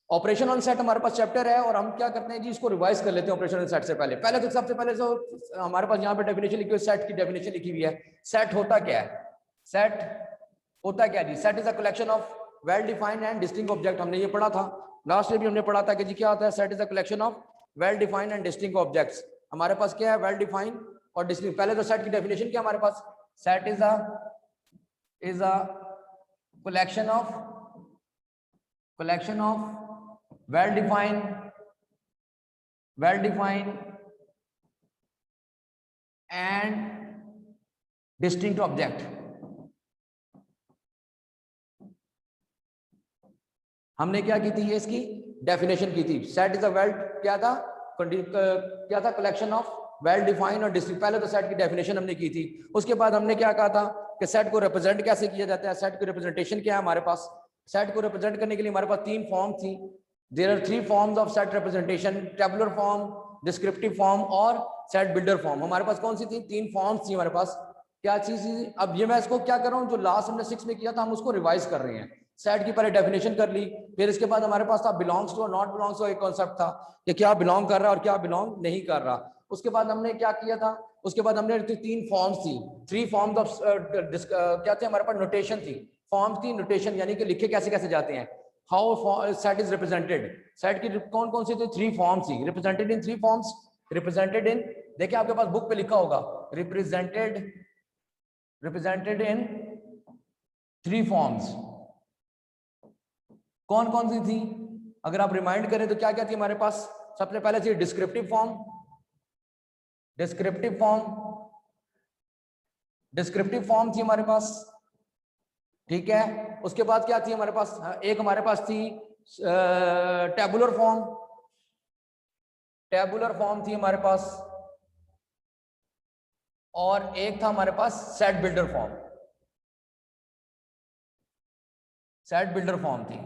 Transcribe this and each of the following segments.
Operation on set हमारे पास chapter है और हम क्या करते हैं जी, इसको रिवाइज कर लेते हैं ऑपरेशन ऑन सेट से पहले। तो सबसे पहले जो हमारे पास यहाँ पे डेफिनेशन लिखी हुई है, सेट की डेफिनेशन लिखी हुई है। सेट होता क्या है? सेट होता क्या जी? Set is a collection of well defined and distinct object. हमने ये पढ़ा था लास्ट में भी, हमने पढ़ा था कि जी क्या होता है, set is a collection of well defined and distinct objects. हमारे पास क्या है, वेल डिफाइंड और डिस्टिंक्ट। पहले तो सेट की डेफिनेशन क्या हमारे पास, set is a collection of well defined and distinct object। हमने क्या की थी, ये इसकी डेफिनेशन की थी। सेट इज अ वेल क्या था, कलेक्शन ऑफ वेल डिफाइंड और डिस्टिंक्ट। पहले तो सेट की डेफिनेशन हमने की थी। उसके बाद हमने क्या कहा था कि सेट को रिप्रेजेंट कैसे किया जाता है, सेट की रिप्रेजेंटेशन क्या है हमारे पास। सेट को रिप्रेजेंट करने के लिए हमारे पास 3 फॉर्म थी। There are 3 forms of set representation, tabular form, descriptive form और सेट बिल्डर फॉर्म। हमारे पास कौन सी थी, 3 फॉर्म्स थी हमारे पास। क्या चीज थी? अब ये मैं इसको क्या कर रहा हूँ, जो लास्ट हमने 6 में किया था हम उसको रिवाइज कर रहे हैं। सेट की पहले डेफिनेशन कर ली, फिर इसके बाद हमारे पास था बिलोंग्स टू और नॉट बिलोंग्स टू, एक कॉन्सेप्ट था कि क्या बिलोंग कर रहा है और क्या बिलोंग नहीं कर रहा। उसके बाद हमने क्या किया था, उसके बाद हमने 3 फॉर्म्स थी, 3 फॉर्म्स ऑफ क्या थे हमारे पास, नोटेशन थी, फॉर्म्स थी, नोटेशन, यानी कि लिखे कैसे कैसे जाते हैं। How set is represented, set की कौन कौन सी थी, 3 फॉर्म्स थी, represented in 3 forms, represented in, देखिए आपके पास बुक पे लिखा होगा, रिप्रेजेंटेड इन 3 फॉर्म्स। कौन कौन सी थी अगर आप रिमाइंड करें तो क्या क्या थी हमारे पास। सबसे पहले थी डिस्क्रिप्टिव फॉर्म, डिस्क्रिप्टिव फॉर्म थी हमारे पास, ठीक है। उसके बाद क्या थी हमारे पास, एक हमारे पास थी टेबुलर फॉर्म थी हमारे पास, और एक था हमारे पास सेट बिल्डर फॉर्म थी।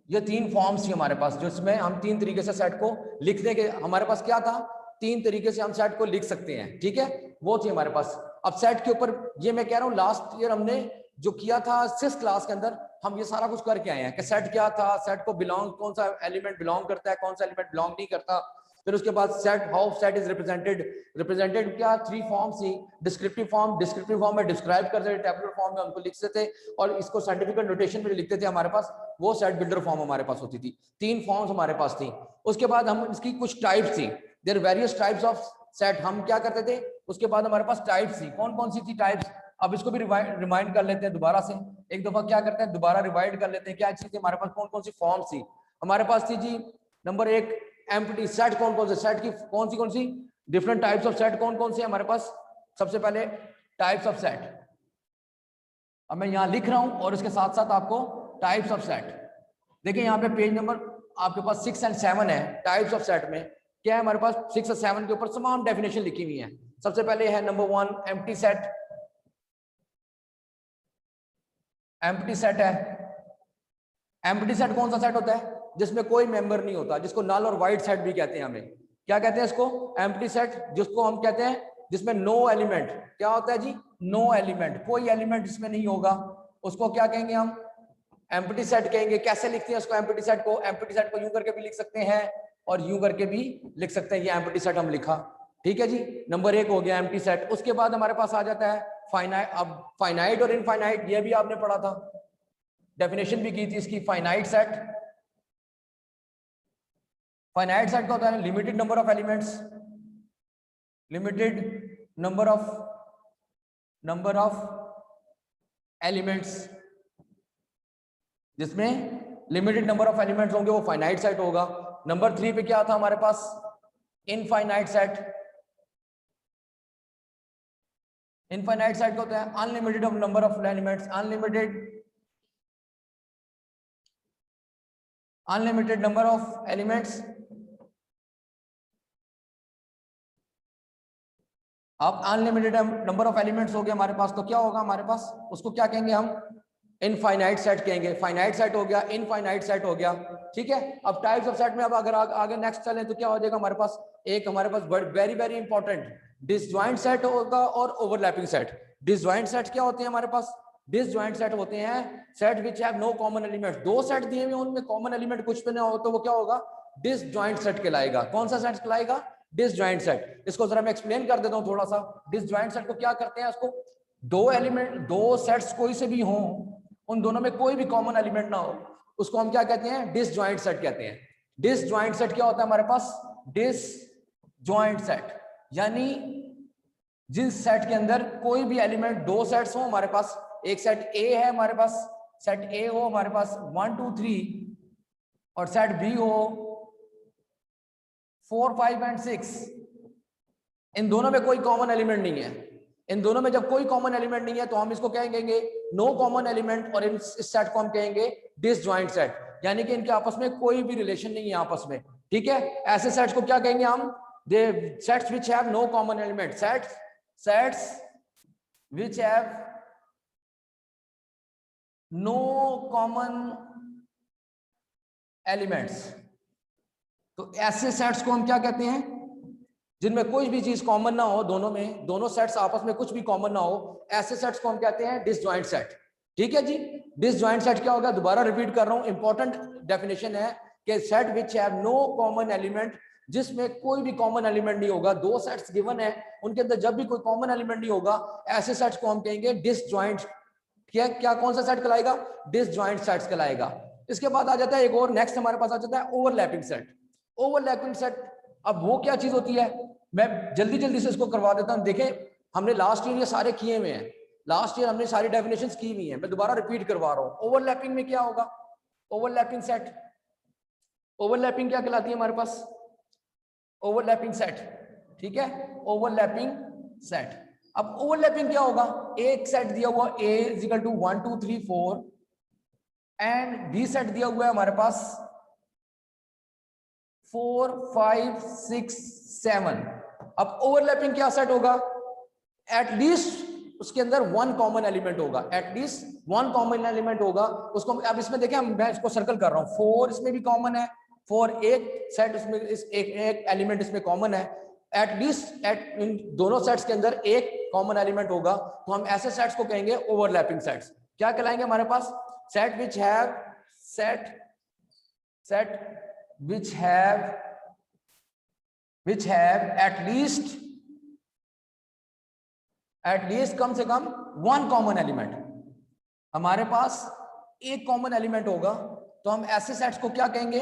ये 3 फॉर्म्स थी हमारे पास, जिसमें हम 3 तरीके से सेट को लिखने के, हमारे पास क्या था, 3 तरीके से हम सेट को लिख सकते हैं, ठीक है, वो थी हमारे पास। अब सेट के ऊपर ये मैं कह रहा हूं, लास्ट ईयर हमने जो किया था 6th क्लास के अंदर, हम ये सारा कुछ करके आए हैं कि सेट क्या था, सेट को बिलोंग, कौन सा एलिमेंट बिलोंग करता है, कौन सा एलिमेंट बिलोंग नहीं करता। फिर उसके बाद set, how set is represented क्या, 3 फॉर्म्स थी, डिस्क्रिप्टिव फॉर्म में डिस्क्राइब करते थे, टेबुलर फॉर्म में हमको लिखते थे, और इसको साइंटिफिक नोटेशन में लिखते थे हमारे पास, वो सेट बिल्डर फॉर्म हमारे पास होती थी। 3 फॉर्म्स हमारे पास थी। उसके बाद हम इसकी कुछ टाइप्स थी, there various types of set, हम क्या करते थे, उसके बाद हमारे पास टाइप्स थी। कौन कौन सी थी टाइप्स, अब इसको भी रिमाइंड कर लेते हैं दोबारा से, एक दफा क्या करते हैं, दोबारा रिवाइंड कर लेते हैं क्या चीज हमारे पास, कौन कौन सी फॉर्म्स थी हमारे पास। थी जी नंबर 1 एम्प्टी सेट। कौन कौन से सेट की कौन सी डिफरेंट टाइप्स ऑफ सेट कौन कौन से हमारे पास। सबसे पहले टाइप्स ऑफ सेट, अब मैं यहां लिख रहा हूं और इसके साथ साथ आपको टाइप्स ऑफ सेट, देखिए यहाँ पे पेज नंबर आपके पास 6 और 7 है। टाइप्स ऑफ सेट में क्या है हमारे पास, 6 और 7 के ऊपर तमाम डेफिनेशन लिखी हुई है। सबसे पहले है number 1 empty set. Empty set है, एम्प्टी सेट कौन सा सेट होता है, जिसमें कोई मेंबर नहीं होता, जिसको नल और वाइड सेट भी कहते हैं। हमें क्या कहते हैं इसको, एम्प्टी सेट, जिसको हम कहते हैं जिसमें नो एलिमेंट, क्या होता है जी, नो एलिमेंट, कोई एलिमेंट इसमें नहीं होगा, उसको क्या कहेंगे हम, एम्प्टी सेट कहेंगे। कैसे लिखते हैं इसको, एम्प्टी सेट को, एम्प्टी सेट को यूं करके भी लिख सकते हैं और यूं करके भी लिख सकते हैं, ये एम्प्टी सेट हम लिखा, ठीक है जी। नंबर 1 हो गया एम्प्टी सेट। उसके बाद हमारे पास आ जाता है फाइनाइट। अब फाइनाइट और इनफाइनाइट ये भी आपने पढ़ा था, डेफिनेशन भी की थी इसकी। फाइनाइट सेट का होता है limited number of elements, limited number of elements, जिसमें लिमिटेड नंबर ऑफ एलिमेंट्स होंगे, वो फाइनाइट सेट होगा। नंबर 3 पे क्या था हमारे पास, इनफाइनाइट सेट। इनफाइनाइट सेट का होता है unlimited number of elements, unlimited number of elements. अब अनलिमिटेड नंबर ऑफ एलिमेंट्स हो गए हमारे पास, तो क्या होगा हमारे पास, उसको क्या कहेंगे हम, इनफाइनाइट सेट कहेंगे। फाइनाइट सेट हो गया, इनफाइनाइट सेट हो गया, ठीक है। अब टाइप्स ऑफ सेट में अब अगर आगे नेक्स्ट चलें तो क्या हो जाएगा हमारे पास, एक हमारे पास very very important disjoint set होगा और ओवरलैपिंग सेट। डिसजॉइंट सेट क्या होते हैं हमारे पास, डिसजॉइंट सेट होते हैं set which have no common element. दो सेट दिए हुए उनमें कॉमन एलिमेंट कुछ भी ना हो तो वो क्या होगा, डिसजॉइंट सेट कहलाएगा। कौन सा सेट कहलाएगा, डिसजॉइंट सेट। इसको जरा मैं एक्सप्लेन कर देता हूं थोड़ा सा। डिसजॉइंट सेट को क्या करते हैं, उसको दो एलिमेंट, दो सेट्स कोई से भी हों, उन दोनों में कोई भी कॉमन एलिमेंट ना हो, उसको हम क्या कहते हैं, डिसजॉइंट सेट कहते हैं। डिसजॉइंट सेट क्या होता है हमारे पास, डिसजॉइंट सेट यानी जिस सेट के अंदर कोई भी एलिमेंट, दो सेट्स हो हमारे पास, एक सेट ए है हमारे पास, सेट ए हो हमारे पास 1 2 3 और सेट बी हो 4 5 एंड 6। इन दोनों में कोई कॉमन एलिमेंट नहीं है। इन दोनों में जब कोई कॉमन एलिमेंट नहीं है तो हम इसको क्या कहेंगे, नो कॉमन एलिमेंट, और इस सेट को हम कहेंगे डिसजॉइंट सेट, यानी कि इनके आपस में कोई भी रिलेशन नहीं है आपस में। ठीक है, ऐसे सेट्स को क्या कहेंगे हम, they sets which have no common element, sets which have no common elements. तो ऐसे सेट्स को हम क्या कहते हैं, जिनमें कोई भी चीज कॉमन ना हो, दोनों में, दोनों सेट्स आपस में कुछ भी कॉमन ना हो, ऐसे सेट्स को हम कहते हैं डिसजॉइंट सेट। ठीक है जी, डिसजॉइंट सेट क्या होगा, दोबारा रिपीट कर रहा हूं, इंपॉर्टेंट डेफिनेशन है कि set which have no common element, जिसमें कोई भी कॉमन एलिमेंट नहीं होगा, दो सेट्स गिवन है उनके अंदर जब भी कोई कॉमन एलिमेंट नहीं होगा, ऐसे सेट्स को हम कहेंगे डिसजॉइंट। क्या कौन सा सेट कहलाएगा, डिसजॉइंट सेट्स कहलाएगा। इसके बाद आ जाता है एक और, नेक्स्ट हमारे पास आ जाता है ओवरलैपिंग सेट। ओवरलैपिंग सेट, अब वो क्या चीज होती है, मैं जल्दी जल्दी से इसको करवा देता हूं। देखें, हमने लास्ट ईयर ये सारे किए हुए हैं, लास्ट ईयर हमने सारी डेफिनेशंस की हुई हैं, मैं दोबारा रिपीट करवा रहा हूं। ओवरलैपिंग में क्या होगा, ओवरलैपिंग सेट, ओवरलैपिंग क्या कहलाती है हमारे पास, ओवरलैपिंग सेट। ठीक है, ओवरलैपिंग सेट। अब ओवरलैपिंग क्या होगा, एक सेट दिया हुआ A is equal to 1 2 3 4 and B set दिया हुआ है हमारे पास 4 5 6 7। अब ओवरलैपिंग क्या सेट होगा, एटलीस्ट उसके अंदर वन कॉमन एलिमेंट होगा, एटलीस्ट वन कॉमन एलिमेंट होगा उसको। अब इसमें देखें, मैं इसको सर्कल कर रहा हूं, 4 इसमें भी कॉमन है, 4 एक सेट इसमें, इस एक एलिमेंट इसमें कॉमन है, एटलीस्ट इन दोनों सेट्स के अंदर एक कॉमन एलिमेंट होगा, तो हम ऐसे सेट्स को कहेंगे ओवरलैपिंग सेट्स। क्या कहलाएंगे हमारे पास, set which have set which have at least कम से कम वन कॉमन एलिमेंट। हमारे पास एक कॉमन एलिमेंट होगा तो हम ऐसे सेट्स को क्या कहेंगे,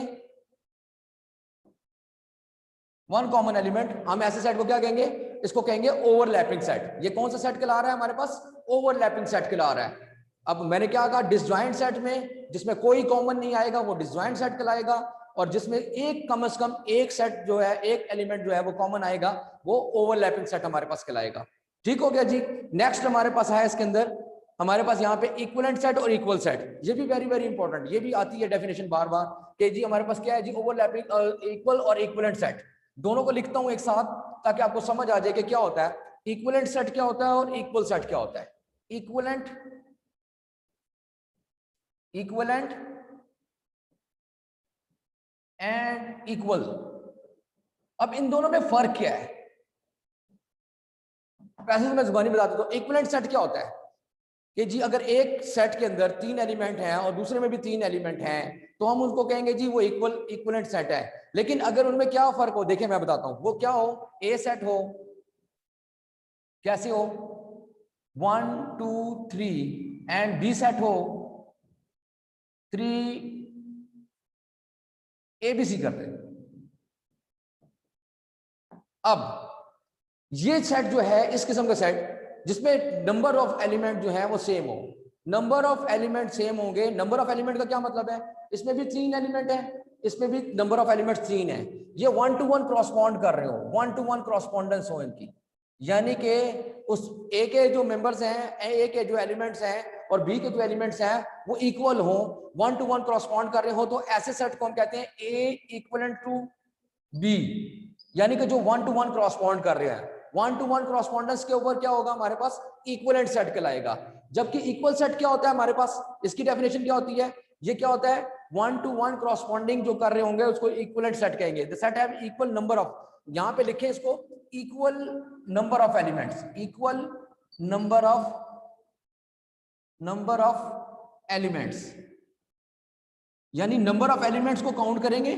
वन कॉमन एलिमेंट, हम ऐसे सेट को क्या कहेंगे, इसको कहेंगे ओवरलैपिंग सेट। ये कौन सा सेट कहला रहा है हमारे पास, ओवरलैपिंग सेट कहला रहा है। अब मैंने क्या कहा, डिसजॉइंट सेट में जिसमें कोई कॉमन नहीं आएगा वो डिसजॉइंट सेट कहलाएगा, और जिसमें एक कम से कम एक सेट जो है, एक एलिमेंट जो है वो कॉमन आएगा, वो ओवरलैपिंग सेट हमारे पास कहलाएगा। ठीक हो गया जी। नेक्स्ट हमारे पास है इसके अंदर, हमारे पास यहाँ पे इक्विवेलेंट सेट और इक्वल सेट, ये भी वेरी वेरी इंपॉर्टेंट, ये भी आती है डेफिनेशन बार बार कि जी हमारे पास क्या है जी, ओवरलैपिंग इक्वल और इक्विवेलेंट सेट। दोनों को लिखता हूं एक साथ ताकि आपको समझ आ जाए कि क्या होता है, इक्विवेलेंट सेट क्या होता है और इक्वल सेट क्या होता है। इक्विवेलेंट एंड इक्वल, अब इन दोनों में फर्क क्या है, वैसे तो मैं जुबानी बता देता हूं। इक्विवेलेंट सेट क्या होता है कि जी अगर एक सेट के अंदर 3 एलिमेंट हैं और दूसरे में भी 3 एलिमेंट हैं तो हम उनको कहेंगे जी वो इक्विवेलेंट सेट है। लेकिन अगर उनमें क्या फर्क हो, देखिए मैं बताता हूं, वो क्या हो, ए सेट हो, कैसे हो 1 2 3 एंड बी सेट हो 3 ABC करते हैं। अब ये सेट जो है, इस किस्म का सेट जिसमें नंबर ऑफ एलिमेंट जो है वो सेम हो, नंबर ऑफ एलिमेंट सेम होंगे। नंबर ऑफ एलिमेंट का क्या मतलब है, इसमें भी 3 एलिमेंट है, इसमें भी नंबर ऑफ एलिमेंट 3 है, ये 1 to 1 क्रॉसपॉन्ड कर रहे हो, 1 to 1 क्रॉसपॉन्डेंस हो इनकी, यानी कि उस ए के जो मेंबर्स हैं, ए के जो एलिमेंट्स हैं और बी के जो एलिमेंट्स हैं वो इक्वल हो, 1 to 1 क्रॉसपॉन्ड कर रहे हो, तो ऐसे सेट को हम कहते हैं ए इक्विवेलेंट टू बी, यानी कि जो 1 to 1 क्रॉसपॉन्ड कर रहे हैं। 1 to 1 क्रॉसपॉन्डेंस के ऊपर क्या होगा हमारे पास, इक्विवेलेंट सेट कहलाएगा। जबकि इक्वल सेट क्या होता है हमारे पास, इसकी डेफिनेशन क्या होती है, ये क्या होता है, 1 to 1 क्रॉसपॉन्डिंग जो कर रहे होंगे उसको इक्विवेलेंट सेट कहेंगे। The set have equal number of, यहां पे लिखें इसको, equal number of elements, equal number of number of elements, यानी नंबर ऑफ एलिमेंट्स को काउंट करेंगे,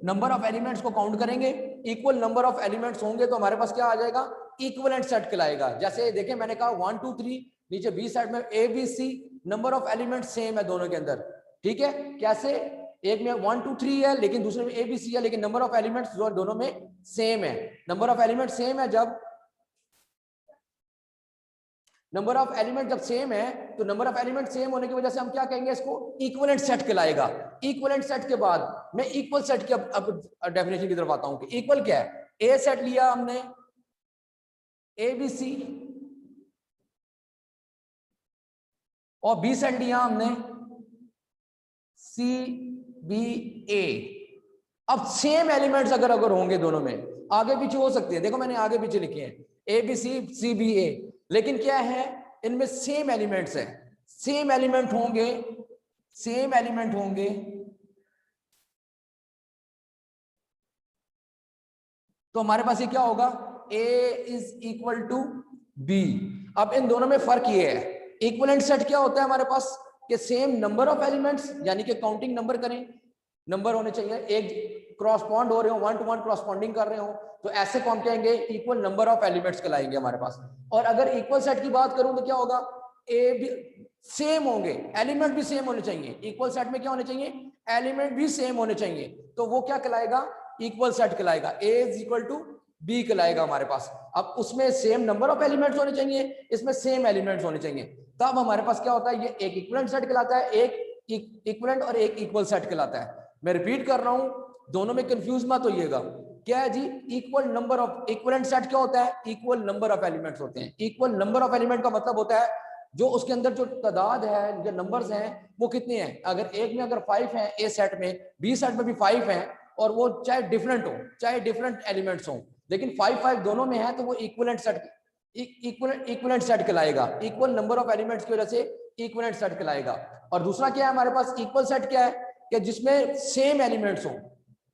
नंबर ऑफ एलिमेंट्स को काउंट करेंगे, इक्वल नंबर ऑफ एलिमेंट्स होंगे तो हमारे पास क्या आ जाएगा, इक्विवेलेंट सेट कहलाएगा। जैसे देखिए मैंने कहा 1 2 3, नीचे बी साइड में A B C, number of elements same है दोनों के अंदर, ठीक है। कैसे, एक में 1 2 3 है लेकिन दूसरे में ए बी सी है, लेकिन नंबर ऑफ एलिमेंट्स दोनों में सेम है। नंबर ऑफ एलिमेंट सेम है, जब नंबर ऑफ एलिमेंट जब सेम है तो नंबर ऑफ एलिमेंट सेम होने की वजह से हम क्या कहेंगे, इसको इक्विवेलेंट सेट कहलाएगा। इक्विवेलेंट सेट के बाद मैं इक्वल सेट की अब डेफिनेशन की तरफ आता हूं कि इक्वल क्या है। ए सेट लिया हमने, ए बी सी, और बी सेट लिया हमने, सी बी ए। अब सेम एलिमेंट्स अगर होंगे दोनों में, आगे पीछे हो सकते हैं, देखो मैंने आगे पीछे लिखे हैं ए बी सी बी ए, लेकिन क्या है इनमें सेम एलिमेंट्स है, सेम एलिमेंट होंगे, सेम एलिमेंट होंगे तो हमारे पास ये क्या होगा, A is equal to B. अब इन दोनों में फर्क ये है, इक्विवेलेंट सेट क्या होता है हमारे पास कि सेम नंबर ऑफ एलिमेंट्स, यानी कि काउंटिंग नंबर करें, नंबर होने चाहिए, एक क्रॉसपॉन्ड हो रहे हो, 1 to 1 क्रॉसपॉन्डिंग कर रहे हो, तो ऐसे को हम कहेंगे इक्वल नंबर ऑफ एलिमेंट्स कहलाएंगे हमारे पास। और अगर इक्वल सेट की बात करूं तो क्या होगा, ए भी सेम होंगे, एलिमेंट भी सेम होने चाहिए, इक्वल सेट में क्या होने चाहिए, एलिमेंट भी सेम होने चाहिए, तो वो क्या कहलाएगा, इक्वल सेट कहलाएगा, ए इज इक्वल टू बी कहलाएगा हमारे पास। अब उसमें सेम नंबर ऑफ एलिमेंट्स होने चाहिए, इसमें सेम एलिमेंट्स होने चाहिए, तब हमारे पास क्या होता है, ये एक इक्विवेलेंट सेट कहलाता है, एक इक्विवेलेंट और एक इक्वल सेट कहलाता है। मैं रिपीट कर रहा हूं, दोनों में कंफ्यूज मत होइएगा। क्या है जी, equal number of, equivalent set क्या होता है, इक्वल नंबर ऑफ एलिमेंट्स होते हैं। इक्वल नंबर ऑफ एलिमेंट का मतलब होता है जो उसके अंदर जो तादाद है, जो नंबर्स हैं वो कितने हैं। अगर एक में अगर 5 हैं ए सेट में, बी सेट में भी 5 हैं, और वो चाहे डिफरेंट हो, चाहे डिफरेंट एलिमेंट्स हो, लेकिन 5 5 दोनों में है, तो वो इक्विवेलेंट सेट, इक्विवेलेंट सेट कहलाएगा। इक्वल नंबर ऑफ एलिमेंट्स की वजह से इक्विवेलेंट सेट कहलाएगा। और दूसरा क्या है हमारे पास, इक्वल सेट क्या है कि जिसमें सेम एलिमेंट्स हो,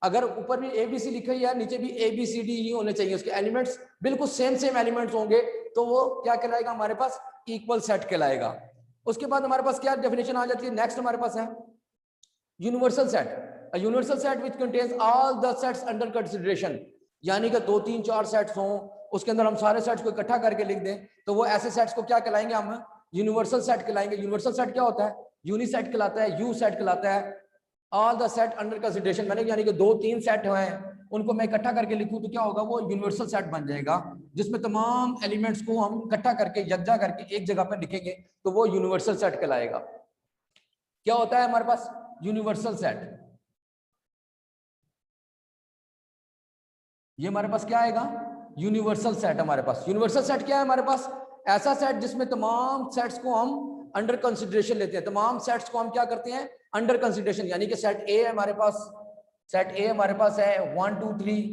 अगर ऊपर भी ए बी सी लिखा ही है, नीचे भी ए बी सी डी ही होने चाहिए, उसके एलिमेंट्स बिल्कुल सेम एलिमेंट्स होंगे, तो वो क्या कहलाएगा हमारे पास, इक्वल सेट कहलाएगा। उसके बाद हमारे पास क्या डेफिनेशन आ जाती है, नेक्स्ट हमारे पास है universal set. A universal set which contains all the sets under consideration, यानी कि 2 3 4 सेट्स हों, उसके अंदर हम सारे सेट्स को इकट्ठा करके लिख दें, तो वो ऐसे सेट्स को क्या कहलाएंगे, हम यूनिवर्सल सेट कहलाएंगे। यूनिवर्सल सेट क्या होता है, यूनि सेट कहलाता है, यू सेट कहलाता है। All the set under consideration, मैंने यानी कि 2 3 सेट हैं, उनको मैं इकट्ठा करके लिखूं तो क्या होगा, वो यूनिवर्सल सेट बन जाएगा, जिसमें तमाम एलिमेंट्स को हम इकट्ठा करके यकजा करके एक जगह पर लिखेंगे, तो वो यूनिवर्सल सेट कहलाएगा। क्या होता है हमारे पास यूनिवर्सल सेट, ये हमारे पास क्या आएगा, यूनिवर्सल सेट। हमारे पास यूनिवर्सल सेट क्या है, हमारे पास ऐसा सेट जिसमें तमाम सेट्स को हम अंडर कंसिडरेशन लेते हैं, तमाम सेट्स को हम क्या करते हैं, अंडर कंसिडरेशन, यानी कि सेट ए हमारे पास, सेट ए हमारे पास है 1 2 3,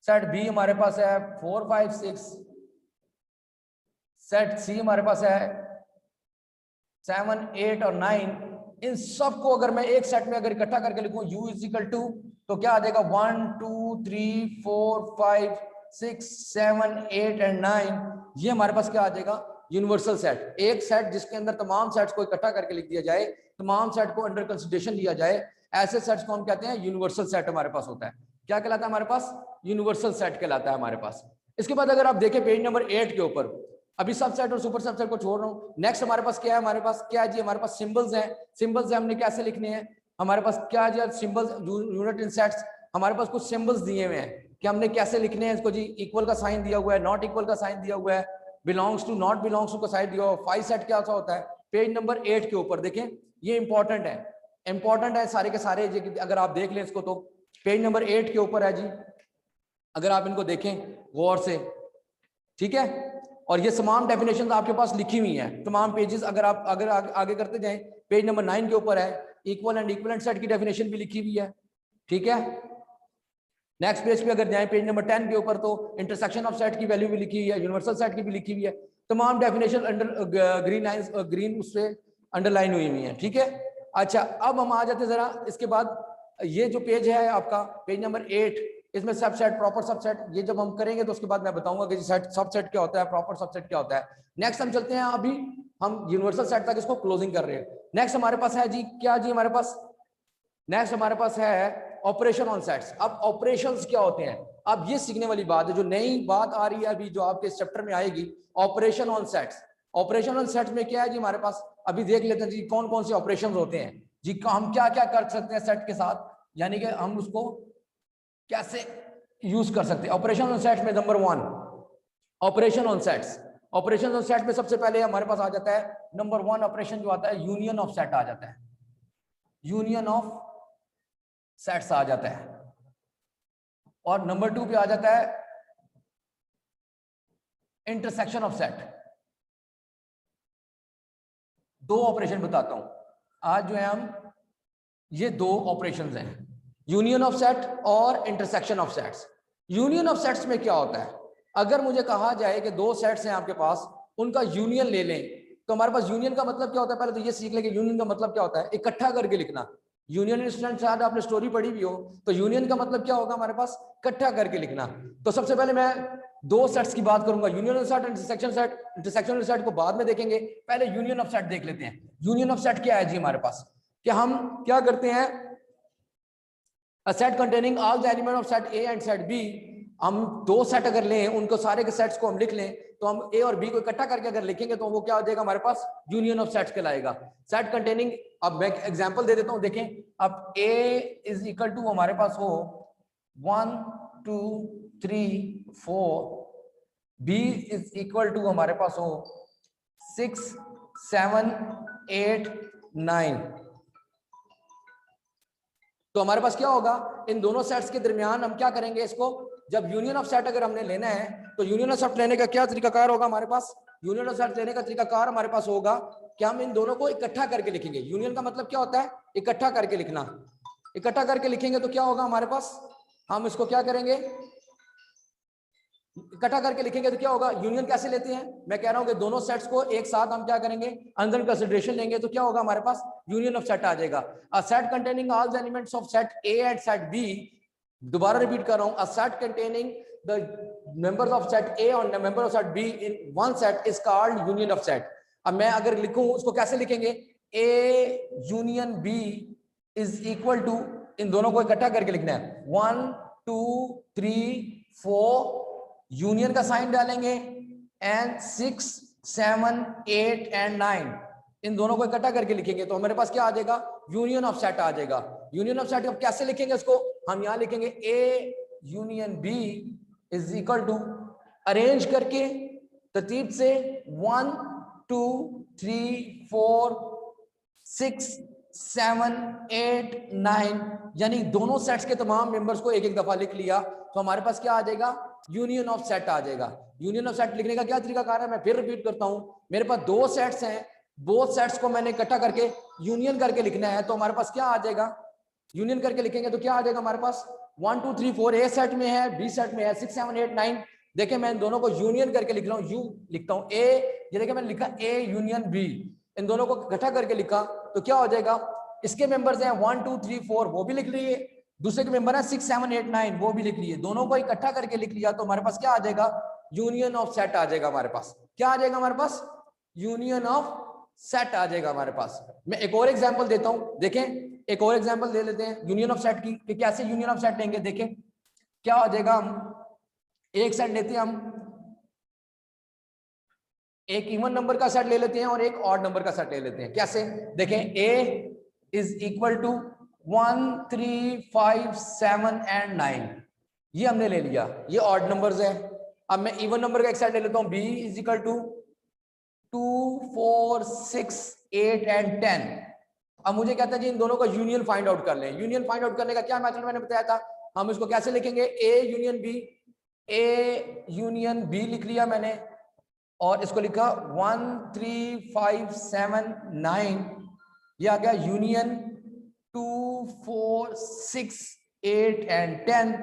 सेट बी हमारे पास है 4 5 6, सेट सी हमारे पास है 7 8 और 9। इन सब को अगर मैं एक सेट में अगर इकट्ठा करके लिखूं U इज इक्वल टू, तो क्या आ जाएगा 1 2 3 4 5 6 7 8 एंड 9, ये हमारे पास क्या आ जाएगा, यूनिवर्सल सेट। एक सेट जिसके अंदर तमाम सेट्स को इकट्ठा करके लिख दिया जाए, तमाम सेट को अंडर कंसिडरेशन लिया जाए, ऐसे सेट्स को हम कहते हैं यूनिवर्सल सेट। हमारे पास होता है, क्या कहलाता है हमारे पास, यूनिवर्सल सेट कहलाता है हमारे पास। इसके बाद अगर आप देखें पेज नंबर 8 के ऊपर, अभी सबसेट और सुपर सबसेट को छोड़ रहा हूं, नेक्स्ट हमारे पास क्या है, हमारे पास क्या है जी, हमारे पास सिंबल्स हैं। सिंबल्स हमने कैसे लिखने हैं, हमारे पास क्या है जी, सिंबल्स यूनिट इन सेट्स, हमारे पास कुछ सिंबल्स दिए हुए हैं कि हमने कैसे लिखने हैं इसको जी। इक्वल का साइन दिया हुआ है, नॉट इक्वल का साइन दिया हुआ है, belongs to not belongs to का साइन दिया हुआ है। 5 सेट क्या होता है, पेज नंबर 8 के ऊपर देखें, ये इंपॉर्टेंट है, इंपॉर्टेंट है सारे के सारे, अगर आप देख लें इसको तो पेज नंबर 8 के ऊपर है जी, अगर आप इनको देखें गौर से, ठीक है। और ये तमाम डेफिनेशंस आपके पास लिखी हुई हैं, तमाम पेजेस, अगर आप आगे करते जाएं, पेज नंबर 9 के ऊपर है, इक्वल एंड इक्विवेलेंट सेट की डेफिनेशन भी लिखी हुई है, ठीक है। नेक्स्ट पेज पे अगर जाएं, पेज नंबर 10 के ऊपर, तो इंटरसेक्शन ऑफ सेट की वैल्यू भी लिखी हुई है, यूनिवर्सल सेट की भी लिखी हुई है, तमाम definition under green lines, green उससे अंडरलाइन हुई हुई है, ठीक है। अच्छा, अब हम आ जाते हैं जरा इसके बाद, ये जो पेज है आपका पेज नंबर 8, इसमें सबसेट, प्रॉपर सबसेट, ये जब हम करेंगे तो उसके बाद मैं बताऊंगा कि सेट सबसेट क्या होता है, प्रॉपर सबसेट क्या होता है। नेक्स्ट हम चलते हैं अभी हम यूनिवर्सल सेट तक इसको क्लोजिंग कर रहे हैं। नेक्स्ट हमारे पास है जी, क्या जी हमारे पास नेक्स्ट हमारे पास है ऑपरेशन ऑन सेट्स। अब ऑपरेशंस क्या होते हैं, अब ये सीखने वाली बात है, जो नई बात आ रही है अभी जो आपके इस चैप्टर में आएगी, operation on sets. Operation on sets में क्या है जी हमारे पास, अभी देख लेते हैं जी कौन कौन से ऑपरेशंस होते हैं जी, हम क्या क्या कर सकते हैं सेट के साथ, यानी कि हम उसको कैसे यूज कर सकते हैं। ऑपरेशन ऑन सेट्स में number 1 operation on sets. Operation on set में सबसे पहले हमारे पास आ जाता है नंबर 1 ऑपरेशन जो आता है यूनियन ऑफ सेट आ जाता है, यूनियन ऑफ सेट्स आ जाता है। और नंबर 2 पे आ जाता है इंटरसेक्शन ऑफ सेट। दो ऑपरेशन बताता हूं आज जो है हम, ये दो ऑपरेशंस हैं, यूनियन ऑफ सेट और intersection of sets. Union of sets में क्या होता है, अगर मुझे कहा जाए कि दो सेट्स हैं आपके पास, उनका यूनियन ले लें, तो हमारे पास यूनियन का मतलब क्या होता है, पहले तो ये सीख लें कि यूनियन का मतलब क्या होता है, इकट्ठा करके लिखना। यूनियन इंस्टेंट शायद आपने स्टोरी पढ़ी भी हो, तो यूनियन का मतलब क्या होगा हमारे पास, इकट्ठा करके लिखना। तो सबसे पहले मैं दो सेट्स की बात करूंगा, union of set, intersection set. Intersection set को बाद में देखेंगे, पहले यूनियन ऑफ सेट देख लेते हैं। यूनियन ऑफ सेट क्या है जी हमारे पास, कि हम क्या करते हैं, a set containing all the element of set A and set B। हम दो सेट अगर लें, उनको सारे के सेट्स को हम लिख लें, तो हम ए और बी को इकट्ठा करके अगर लिखेंगे तो वो क्या हो जाएगा हमारे पास, यूनियन ऑफ सेट्स कहलाएगा। सेट कंटेनिंग, अब मैं एग्जांपल दे देता हूं, देखें, अब ए इज इक्वल टू हमारे पास हो 1 2 3 4, बी इज इक्वल टू हमारे पास हो 6 7 8 9। तो हमारे पास क्या होगा, इन दोनों सेट्स के दरमियान हम क्या करेंगे, इसको जब यूनियन ऑफ सेट अगर हमने लेना है, तो यूनियन ऑफ सेट लेने का क्या तरीकाकार होगा हमारे पास, यूनियन ऑफ सेट लेने का तरीकाकार हमारे पास होगा कि हम इन दोनों को इकट्ठा करके लिखेंगे। यूनियन का मतलब क्या होता है, इकट्ठा करके लिखना। इकट्ठा करके लिखेंगे तो क्या होगा हमारे पास, हम इसको क्या करेंगे, इकट्ठा करके लिखेंगे तो क्या होगा, यूनियन कैसे लेते हैं, मैं कह रहा हूं कि दोनों सेट्स को एक साथ हम क्या करेंगे, अंडर कंसीडरेशन लेंगे, तो क्या होगा हमारे पास, यूनियन ऑफ सेट आ जाएगा। A set containing all the elements of set A and set B, दोबारा रिपीट कर रहा हूं, a set containing the members of set A और member of set B in one set is called union of set. अब मैं अगर लिखूं उसको कैसे लिखेंगे, A union B is equal to, इन दोनों को इकट्ठा करके लिखना है, 1 2 3 4, यूनियन का साइन डालेंगे, एंड 6 7 8 एंड 9, इन दोनों को इकट्ठा करके लिखेंगे तो हमारे पास क्या आ जाएगा, यूनियन ऑफ सेट आ जाएगा। यूनियन ऑफ सेट अब कैसे लिखेंगे इसको, हम यहां लिखेंगे A union B is equal to, arrange करके तरतीब से 1 2 3 4 6 7 8 9, यानी दोनों सेट्स के तमाम मेंबर्स को एक एक दफा लिख लिया, तो हमारे पास क्या आ जाएगा, यूनियन ऑफ सेट आ जाएगा। यूनियन ऑफ सेट लिखने का क्या तरीकाकार है, मैं फिर रिपीट करता हूं, मेरे पास दो सेट्स हैं, बोथ सेट्स को मैंने इकट्ठा करके यूनियन करके लिखना है, तो हमारे पास क्या आ जाएगा, यूनियन करके लिखेंगे तो क्या आ जाएगा हमारे पास, 1 2 3 4 ए सेट में है, बी सेट में है, 6 7 8 9। देखिए मैं इन दोनों को यूनियन करके लिख रहा हूं, यू लिखता हूं ए, ये देखिए मैंने लिखा ए यूनियन बी, इन दोनों को इकट्ठा करके लिखा तो क्या हो जाएगा, इसके मेंबर्स हैं 1 2 3 4, वो भी लिख लिए, दूसरे के मेंबर है 6 7 8 9, वो भी लिख लिए, दोनों को इकट्ठा करके लिख लिया, तो हमारे पास क्या आ जाएगा, यूनियन ऑफ सेट आ जाएगा हमारे पास। क्या आ जाएगा हमारे पास, यूनियन ऑफ सेट आ जाएगा हमारे पास। मैं एक और एग्जांपल देता हूं, देखें एक और एग्जांपल दे लेते हैं यूनियन ऑफ सेट की, कि कैसे यूनियन ऑफ सेट लेंगे। देखें क्या हो जाएगा, हम एक सेट लेते हैं, हम एक इवन नंबर का सेट ले लेते हैं और एक ऑड नंबर का सेट ले लेते हैं। कैसे, देखें a is equal to 1 3 5 7 and 9, ये हमने ले लिया, ये ऑड नंबर्स है। अब मैं इवन नंबर का एक सेट ले लेता हूं, b is equal to 2 4 6 8 and 10। अब मुझे कहता है जी इन दोनों का यूनियन फाइंड आउट कर लें। यूनियन फाइंड आउट करने का क्या मेथड मैंने बताया था, हम इसको कैसे लिखेंगे, a union b, a union b लिख लिया मैंने, और इसको लिखा 1 3 5 7 9, ये आ गया यूनियन 2 4 6 8 एंड 10।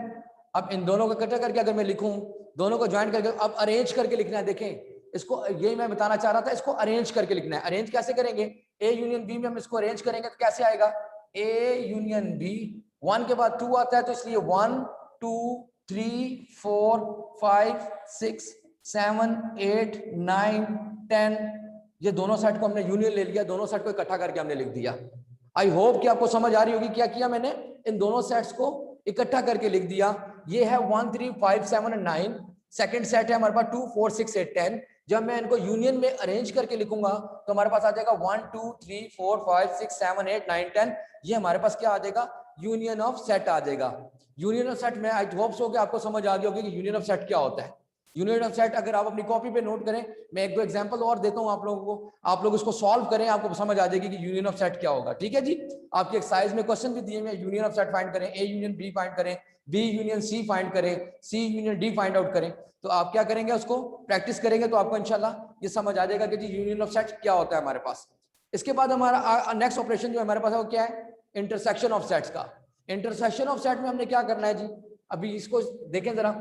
अब इन दोनों को इकट्ठा करके अगर मैं लिखूं, दोनों को ज्वाइन करके, अब अरेंज करके लिखना है। देखें इसको, यही मैं बताना चाह रहा था, इसको अरेंज करके लिखना है। अरेंज कैसे करेंगे, ए यूनियन बी में हम इसको अरेंज करेंगे तो कैसे आएगा, ए यूनियन बी, 1 के बाद 2 आता है, तो इसलिए 1 2 3 4 5 6 7 8 9 10, ये दोनों सेट को हमने यूनियन ले लिया, दोनों सेट को इकट्ठा करके हमने लिख दिया। आई होप कि आपको समझ आ रही होगी क्या किया मैंने, इन दोनों सेट्स को इकट्ठा करके लिख दिया। ये है 1 3 5 7 और 9, सेकंड सेट है हमारे पास 2 4 6 8 10। जब मैं इनको यूनियन में अरेंज करके लिखूंगा तो हमारे पास आ जाएगा 1 2 3 4 5 6 7 8 9 10। ये हमारे पास क्या आ जाएगा, यूनियन ऑफ सेट आ जाएगा। यूनियन ऑफ सेट में आई होप सो कि आपको समझ आ गई होगी कि यूनियन ऑफ सेट क्या होता है। यूनियन ऑफ सेट अगर आप अपनी कॉपी पे नोट करें, मैं एक दो एग्जांपल और देता हूं आप लोगों को, आप लोग इसको सॉल्व करें, आपको समझ आ जाएगी कि यूनियन ऑफ सेट क्या होगा। ठीक है जी, आपकी एक्सरसाइज में क्वेश्चन भी दिए हुए, यूनियन ऑफ सेट फाइंड करें, ए यूनियन बी फाइंड करें, बी यूनियन सी फाइंड करें, सी यूनियन डी फाइंड आउट करें। तो आप क्या करेंगे, उसको प्रैक्टिस करेंगे तो आपको इंशाल्लाह ये समझ आ जाएगा कि जी यूनियन ऑफ सेट क्या होता है हमारे पास। इसके बाद हमारा नेक्स्ट ऑपरेशन जो हमारे पास है वो क्या है, इंटरसेक्शन ऑफ सेट्स का। इंटरसेक्शन ऑफ सेट में हमने क्या करना है जी, अभी इसको देखें जरा,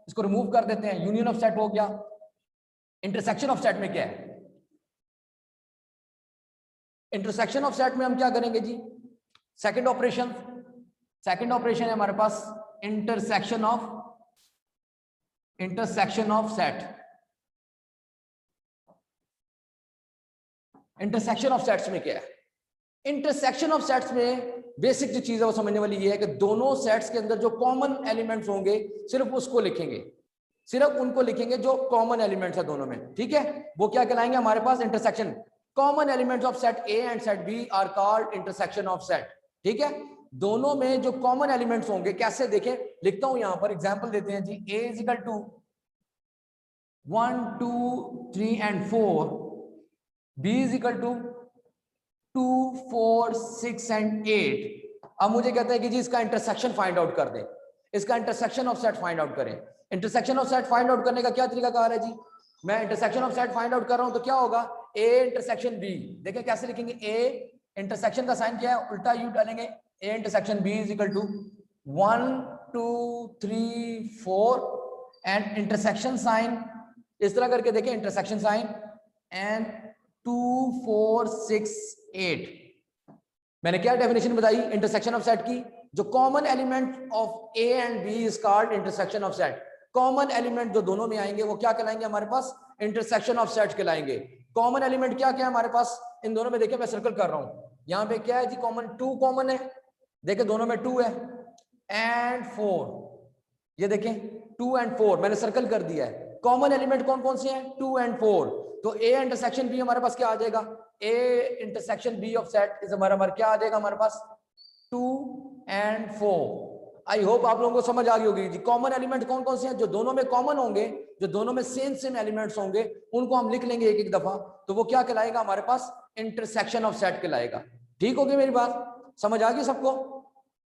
इसको रिमूव कर देते हैं। यूनियन ऑफ सेट हो गया, इंटरसेक्शन ऑफ सेट में क्या है, इंटरसेक्शन ऑफ सेट में हम क्या करेंगे जी, सेकंड ऑपरेशन है हमारे पास intersection of set. Intersection of sets में क्या है, इंटरसेक्शन ऑफ सेट्स में बेसिक जो चीज है वो समझने वाली ये है कि दोनों सेट्स के अंदर जो कॉमन एलिमेंट्स होंगे सिर्फ उसको लिखेंगे, सिर्फ उनको लिखेंगे जो कॉमन एलिमेंट्स है दोनों में। ठीक है, वो क्या कहलाएंगे हमारे पास intersection. Common elements of set A and set B are called intersection of set. ठीक है, दोनों में जो कॉमन एलिमेंट्स होंगे, कैसे देखें, लिखता हूं यहां पर एग्जांपल देते हैं जी। A is equal to 1 2 3 and 4, B is equal to 2 4 6 and 8। अब मुझे कहते हैं कि जी इसका इंटरसेक्शन फाइंड आउट कर दें, इसका intersection of set find out करें। Intersection of set find out करने का क्या तरीका कार है जी, मैं intersection of set find out कर रहा हूं तो क्या होगा, ए इंटरसेक्शन बी। देखिए कैसे लिखेंगे, ए इंटरसेक्शन का साइन क्या है, उल्टा यू डालेंगे, A intersection B is equal to 1 2 3 4 and intersection sign इस तरह करके देखें, इंटरसेक्शन साइन एंड 2 4 6 8। मैंने क्या डेफिनेशन बताई इंटरसेक्शन ऑफ सेट की, जो common element of A and B is called intersection of set. Common element जो दोनों में आएंगे वो क्या कहलाएंगे हमारे पास, इंटरसेक्शन ऑफ सेट कहलाएंगे। कॉमन एलिमेंट क्या क्या है हमारे पास इन दोनों में, देखिए मैं सर्कल कर रहा हूं, यहाँ पे क्या है जी, कॉमन 2 कॉमन है, देखिए दोनों में 2 है, एंड 4, ये देखें 2 एंड 4 मैंने सर्कल कर दिया है। कॉमन एलिमेंट कौन कौन से हैं, 2 एंड 4। तो ए इंटरसेक्शन बी हमारे पास क्या आ जाएगा, A intersection B of set is हमारा क्या आ जाएगा हमारे पास, 2 एंड 4। आई होप आप लोगों को समझ आ गई होगी जी। कॉमन एलिमेंट कौन कौन से हैं, जो दोनों में कॉमन होंगे, जो दोनों में सेम एलिमेंट्स होंगे, उनको हम लिख लेंगे एक एक दफा, तो वो क्या कहलाएगा हमारे पास, इंटरसेक्शन ऑफ सेट कहलाएगा। ठीक होगी मेरी बात, समझ आ गई सबको,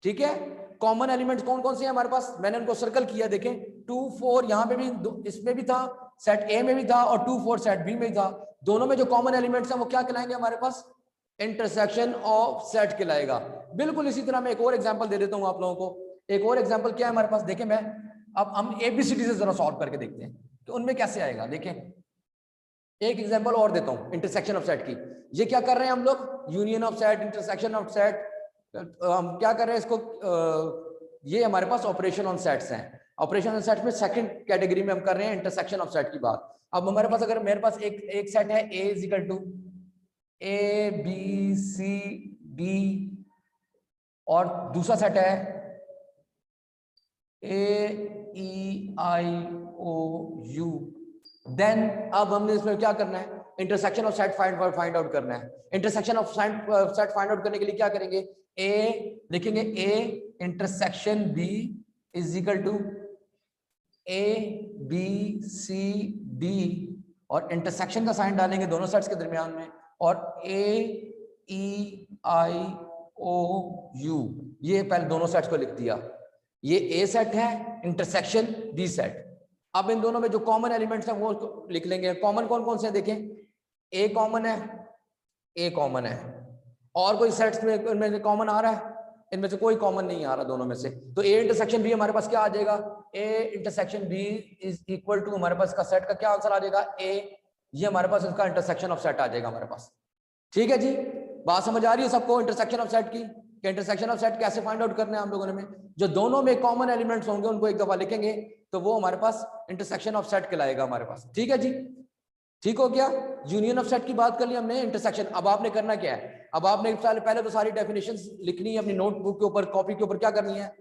ठीक है। कॉमन एलिमेंट्स कौन कौन से हैं हमारे पास, मैंने उनको सर्कल किया, देखें 2 4 यहाँ पे भी, इसमें भी था, सेट ए में भी था, और 2 4 सेट बी में था। दोनों में जो कॉमन एलिमेंट्स हैं वो क्या कहलाएंगे हमारे पास, इंटरसेक्शन ऑफ सेट कहलाएगा। बिल्कुल इसी तरह मैं एक और एग्जांपल दे देता हूं आप लोगों को। एक और एग्जांपल क्या है हमारे पास, देखें मैं, अब हम एबीसीडी से जरा सॉल्व करके देखते हैं तो उनमें कैसे आएगा। देखें एक एग्जांपल और देता हूं इंटरसेक्शन ऑफ सेट की। ये क्या कर रहे हैं हम लोग, union of set, intersection of set, हम क्या कर रहे हैं इसको, ये हमारे पास ऑपरेशन ऑन सेट्स हैं। ऑपरेशन ऑन सेट्स में सेकंड कैटेगरी में हम कर रहे हैं इंटरसेक्शन ऑफ सेट की बात। अब हमारे पास अगर मेरे पास एक सेट है, A is equal to A B C D, और दूसरा सेट है ए ई आई ओ यू, देन अब हमने इसमें क्या करना है, intersection of set find out करना है। Intersection of set find out करने के लिए क्या करेंगे, ए लिखेंगे, A intersection B is equal to A B C D, और इंटरसेक्शन का साइन डालेंगे दोनों सेट्स के दरमियान में, और ए ई आई ओ यू, ये पहले दोनों सेट्स को लिख दिया। ये ए सेट है, इंटरसेक्शन बी सेट। अब इन दोनों में जो कॉमन एलिमेंट्स हैं वो लिख लेंगे। कॉमन कौन कौन से हैं, देखें ए कॉमन है, ए कॉमन है, और कोई सेट्स में इनमें कॉमन आ रहा है, इनमें से कोई कॉमन नहीं आ रहा दोनों में से। तो ए इंटरसेक्शन बी हमारे पास क्या आ जाएगा, A intersection B is equal to, हमारे पास का सेट का क्या आंसर आ जाएगा, ए। ये हमारे पास इसका इंटरसेक्शन ऑफ सेट आ जाएगा हमारे पास। ठीक है जी, बात समझ आ रही है सबको इंटरसेक्शन ऑफ सेट की, कि इंटरसेक्शन ऑफ सेट कैसे फाइंड आउट करना है हम लोगों ने। जो दोनों में कॉमन एलिमेंट्स होंगे उनको एक दफा लिखेंगे तो वो हमारे पास इंटरसेक्शन ऑफ सेट कहलाएगा हमारे पास। ठीक है जी, ठीक हो गया। यूनियन ऑफ सेट की बात कर ली हमने, इंटरसेक्शन। अब आपने करना क्या है, अब आपने पहले तो सारी डेफिनेशंस लिखनी है अपनी नोटबुक के ऊपर, कॉपी के ऊपर क्या करनी है।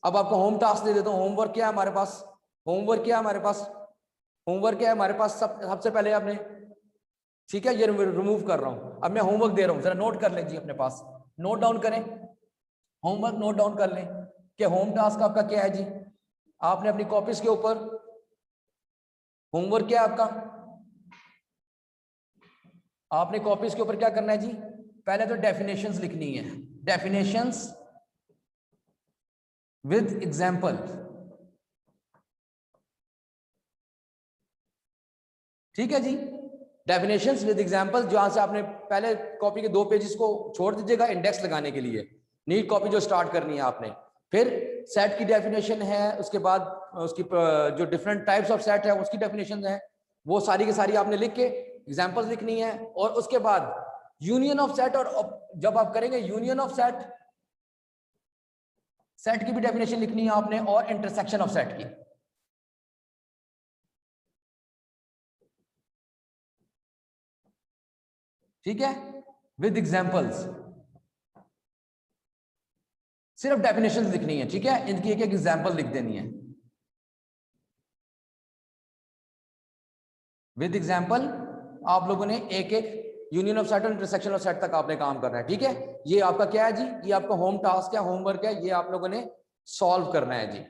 अब आपको होम टास्क दे देता हूँ। होमवर्क क्या है हमारे पास, होमवर्क क्या है हमारे पास, होमवर्क क्या है हमारे पास, सबसे पहले आपने, ठीक है, ये रिमूव कर रहा हूं। अब मैं होमवर्क दे रहा हूं, जरा नोट कर लें जी अपने पास, नोट डाउन करें, होमवर्क नोट डाउन कर लें कि होम टास्क आपका क्या है जी। आपने अपनी कॉपीज के ऊपर होमवर्क क्या है आपका, आपने कॉपीज के ऊपर क्या करना है जी, पहले तो डेफिनेशंस लिखनी है, डेफिनेशंस विद एग्जांपल। ठीक है जी, डेफिनेशंस विद एग्जांपल, जहां से आपने पहले कॉपी के 2 पेजेस को छोड़ दीजिएगा इंडेक्स लगाने के लिए, नीट कॉपी जो स्टार्ट करनी है आपने। फिर सेट की डेफिनेशन है, उसके बाद उसकी जो डिफरेंट टाइप्स ऑफ सेट है उसकी डेफिनेशन है, वो सारी की सारी आपने लिख के एग्जांपल्स लिखनी है। और उसके बाद यूनियन ऑफ सेट, और जब आप करेंगे यूनियन ऑफ सेट, सेट की भी डेफिनेशन लिखनी है आपने, और इंटरसेक्शन ऑफ सेट की। ठीक है, विद एग्जांपल्स, सिर्फ डेफिनेशंस लिखनी है। ठीक है, इनकी एक एक एग्जांपल लिख देनी है विद एग्जांपल। आप लोगों ने एक एक यूनियन ऑफ सेट और इंटरसेक्शन ऑफ सेट तक आपने काम करना है। ठीक है, ये आपका क्या है जी, ये आपका होम टास्क है, होमवर्क है, ये आप लोगों ने सॉल्व करना है जी।